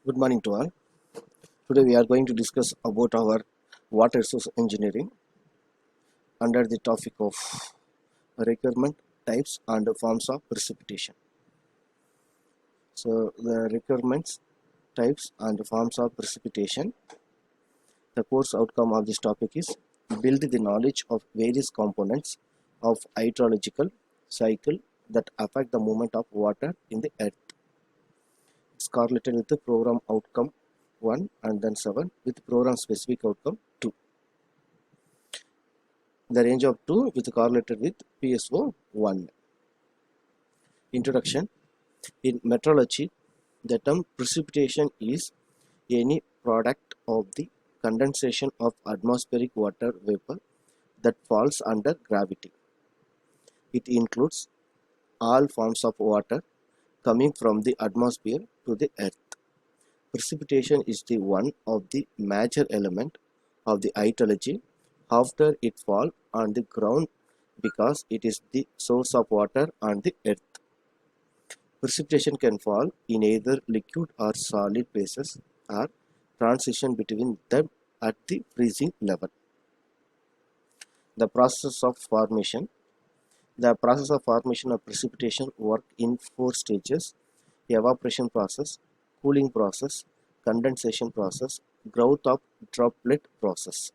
Good morning to all. Today we are going to discuss about our water resource engineering under the topic of requirement, types and forms of precipitation. So the requirements, types and forms of precipitation. The course outcome of this topic is build the knowledge of various components of hydrological cycle that affect the movement of water in the earth. It's correlated with the program outcome 1 and then 7 with program specific outcome 2. The range of 2 with correlated with PSO 1. Introduction. In meteorology, the term precipitation is any product of the condensation of atmospheric water vapor that falls under gravity. It includes all forms of water coming from the atmosphere to the earth. Precipitation is the one of the major element of the hydrology after it falls on the ground because it is the source of water on the earth. Precipitation can fall in either liquid or solid phases or transition between them at the freezing level. The process of formation. The process of formation of precipitation works in 4 stages: evaporation process, cooling process, condensation process, growth of droplet process.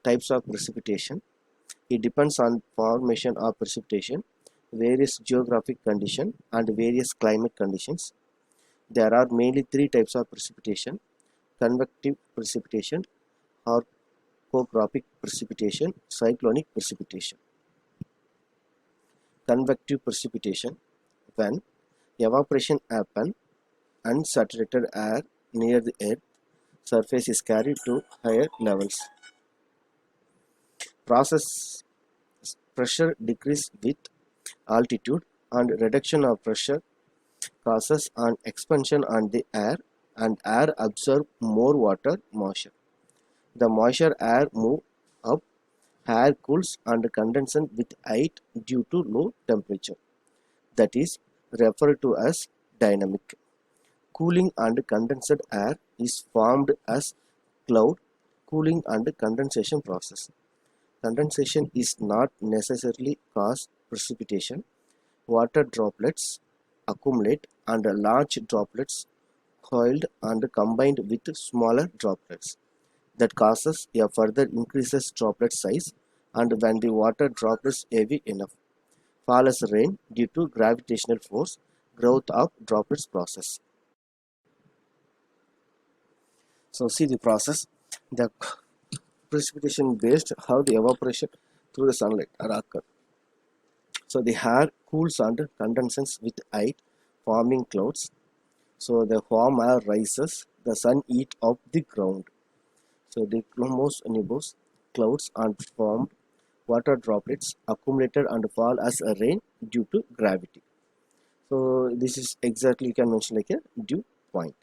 Types of precipitation. It depends on formation of precipitation, various geographic conditions and various climate conditions. There are mainly 3 types of precipitation: convective precipitation, orographic precipitation, cyclonic precipitation. Convective precipitation: when evaporation happens, unsaturated air near the earth surface is carried to higher levels. Process pressure decrease with altitude and reduction of pressure causes an expansion on the air and air absorb more water moisture. The moisture air move up, air cools and condenses with height due to low temperature. That is referred to as dynamic. Cooling and condensed air is formed as cloud cooling and condensation process. Condensation is not necessarily cause precipitation. Water droplets accumulate and large droplets coiled and combined with smaller droplets. That causes a further increases droplet size, and when the water droplets heavy enough, fall as rain due to gravitational force, growth of droplets process. So see the process. The precipitation based how the evaporation through the sunlight are occur. So the air cools and condenses with height, forming clouds. So the warm air rises, the sun heat of the ground. So the cumulonimbus clouds and formed water droplets accumulated and fall as a rain due to gravity. So this is exactly, you can mention like a dew point.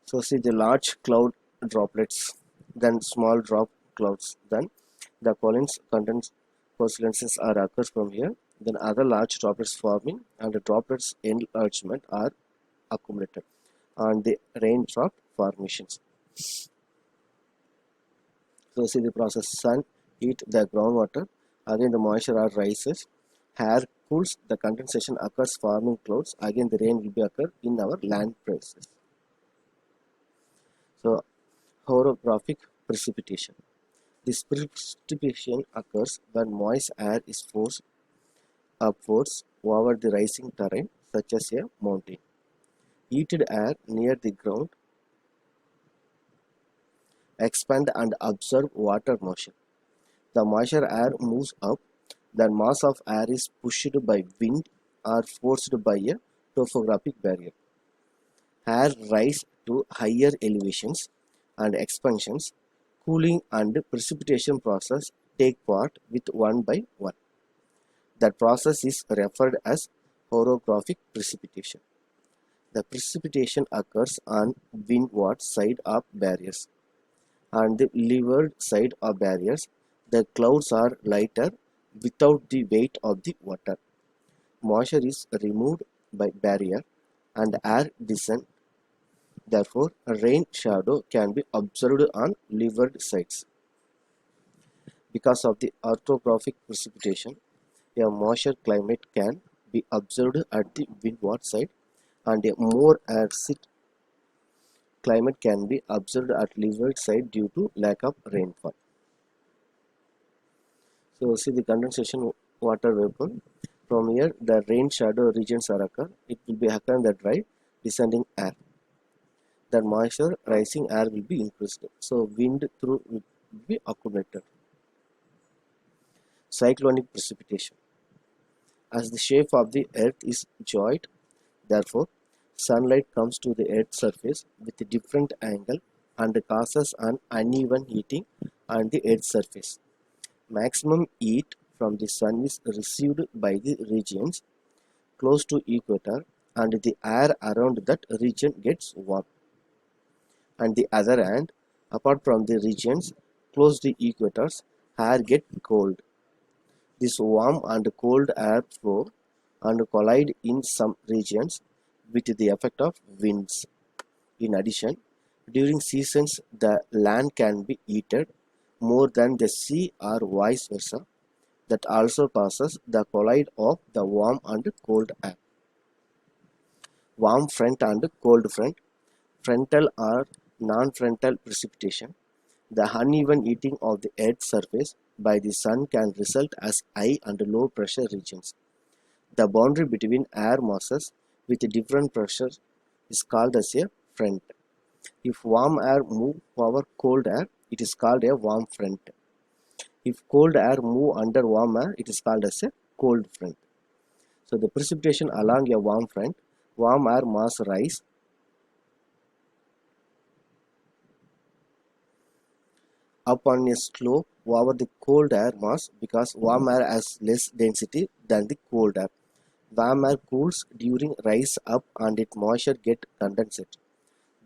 So see the large cloud droplets, then small drop clouds, then the coincidences are occurs from here, then other large droplets forming and the droplets enlargement are accumulated and the raindrop formations. So see the process: sun heat the groundwater, again the moisture air rises, air cools, the condensation occurs forming clouds, again the rain will be occur in our land places. So orographic precipitation. This precipitation occurs when moist air is forced upwards over the rising terrain such as a mountain. Heated air near the ground expand and absorb water moisture. The moisture air moves up, the mass of air is pushed by wind or forced by a topographic barrier. Air rise to higher elevations and expansions, cooling and precipitation process take part with one by one. That process is referred as orographic precipitation. The precipitation occurs on windward side of barriers. On the leeward side of barriers, the clouds are lighter without the weight of the water. Moisture is removed by barrier and air descent. Therefore, a rain shadow can be observed on leeward sides. Because of the orographic precipitation, a moisture climate can be observed at the windward side, and a more acidic climate can be observed at leeward side due to lack of rainfall. So see the condensation water vapor. From here, the rain shadow regions are occur. It will be occur in the dry descending air. The moisture rising air will be increased. So wind through will be accumulated. Cyclonic precipitation. As the shape of the earth is joint, therefore, sunlight comes to the earth's surface with a different angle and causes an uneven heating on the earth's surface. Maximum heat from the sun is received by the regions close to equator, and the air around that region gets warm. On the other hand, apart from the regions close to equators, air gets cold. This warm and cold air flow and collide in some regions with the effect of winds. In addition, during seasons the land can be heated more than the sea or vice versa. That also causes the collide of the warm and cold air. Warm front and cold front, frontal or non-frontal precipitation. The uneven heating of the Earth's surface by the sun can result as high and low pressure regions. The boundary between air masses with different pressures is called as a front. If warm air move over cold air, it is called a warm front. If cold air move under warm air, it is called as a cold front. So the precipitation along a warm front, warm air mass rise up on a slope over the cold air mass because warm air has less density than the cold air. Warm air cools during rise up and its moisture get condensate.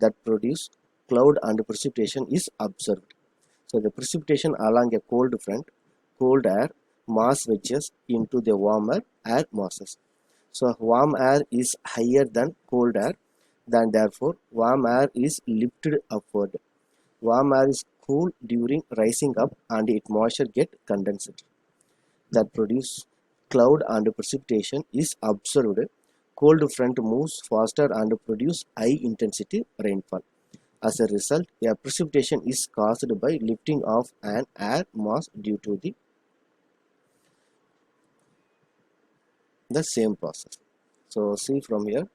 That produce cloud and precipitation is observed. So the precipitation along a cold front, cold air mass wedges into the warmer air masses. So warm air is higher than cold air, then therefore warm air is lifted upward. Warm air is cool during rising up and its moisture get condensed. That produce cloud and precipitation is observed. Cold front moves faster and produce high intensity rainfall. As a result, a precipitation is caused by lifting of an air mass due to the same process. So see from here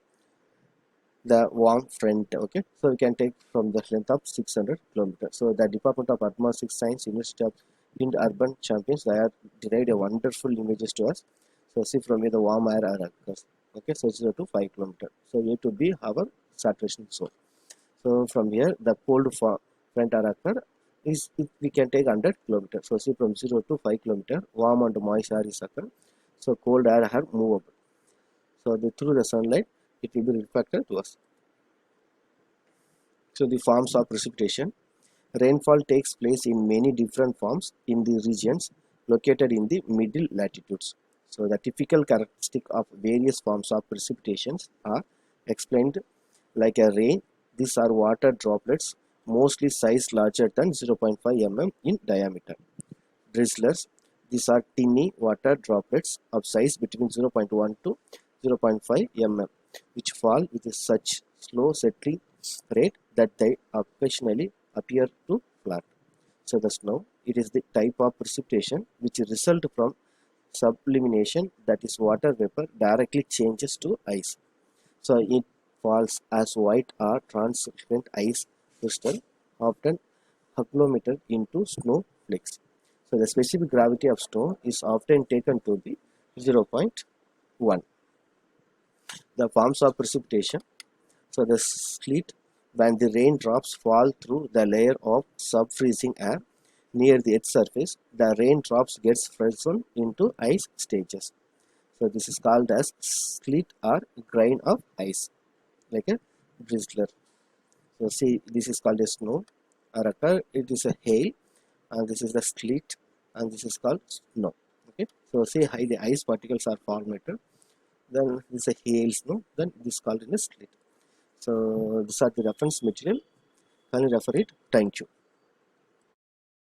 the warm front. Okay, so we can take from the length of 600 kilometers. So the Department of Atmospheric Science, University of Wind Urban Champions, they have derived a wonderful images to us. So see from here the warm air occurs. Okay, so 0 to 5 kilometers. So A to B our saturation zone. So from here the cold front air occur is we can take 100 kilometers. So see from 0 to 5 kilometers warm and moist air is occur. So cold air are movable. So through the sunlight it will be reflected to us. So the forms of precipitation. Rainfall takes place in many different forms in the regions located in the middle latitudes. So the typical characteristic of various forms of precipitations are explained like a rain. These are water droplets mostly size larger than 0.5 mm in diameter. Drizzlers. These are tiny water droplets of size between 0.1 to 0.5 mm which fall with such slow settling rate that they occasionally appear to flat. So the snow, it is the type of precipitation which result from sublimation, that is water vapor directly changes to ice. So it falls as white or transparent ice crystal, often agglomerated into snow flakes. So the specific gravity of snow is often taken to be 0.1. The forms of precipitation. So the sleet, when the raindrops fall through the layer of sub-freezing air near the earth's surface, the raindrops gets frozen into ice stages. So this is called as sleet or grain of ice, like a drizzler. So see, this is called a snow or occur. It is a hail, and this is the sleet, and this is called snow. Okay. So see how the ice particles are formed. then this is a hails, no, then this is called in a slit. So these are the reference material. Can you refer it? Thank you.